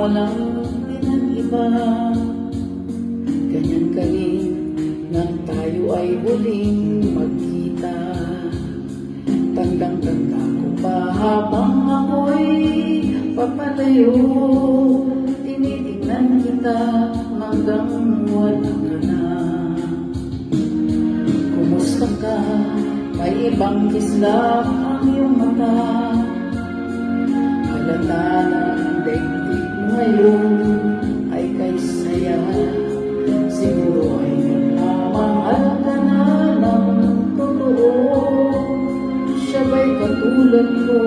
walang pinag-iba. Ganyan ka rin nang tayo ay huling magkita. Tandang-tanda ko pa habang ako'y papalayo, tinitignan kita hanggang wala ka na. Kumusta ka? May ibang kislap ang iyong mata. Halata ng daigdig mo ngayon ay kay saya. Siguro ay nagmamahal ka na ng totoo. Siya ba'y katulad ko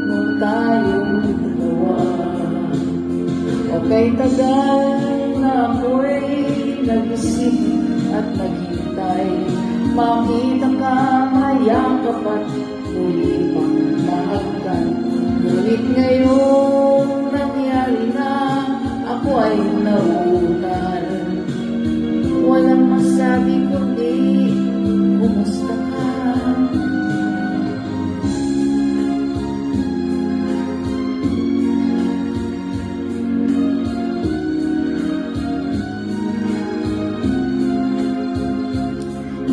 nung tayong dalawa? O kay tagal na ako'y nag-isip at naghintay, makita ka, mayakap at muli pang mahagkan. Ngunit ngayon nangyari na, ako ay nauutal. Walang masabi kundi, kumusta ka?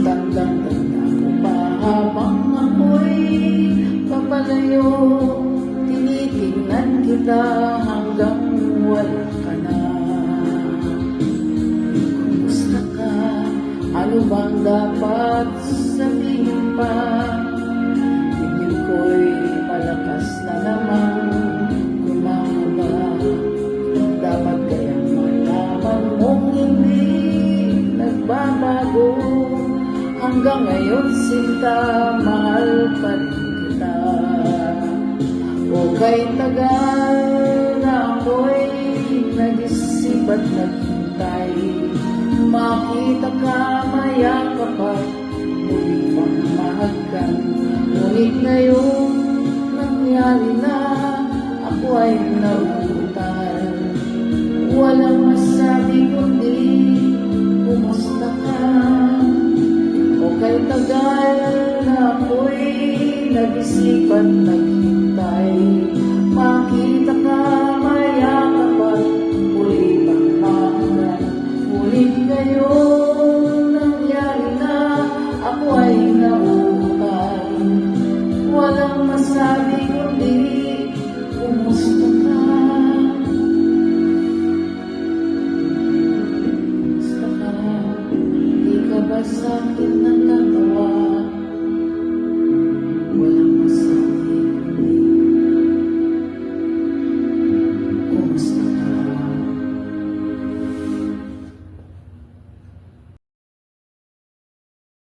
Tandang-tanda ko pa habang ako'y papalayo, tinitingnan kita hanggang wala ka na. Kumusta ka? Ano bang dapat sabihin pa? Tingin ko'y malakas na namang gumahaba. Dapat kayang malaman mong hindi nagbabago. Hanggang ngayon sinta, mahal pa rin kita. O kay tagal na ako'y nag-isip at naghintay, makita ka, mayakap at muli pang mahagkan. Ngunit ngayon nangyari na, ako ay nauutal. Walang masabi kundi, kumusta ka? O kay tagal na ako'y nag-isip at naghintay, makita ka, mayakap at muli pang mahagkan. Ngunit ngayon nangyari na, ako ay nauutal. Walang masabi kundi, kumusta ka? Kumusta ka? Di ka ba sa'kin na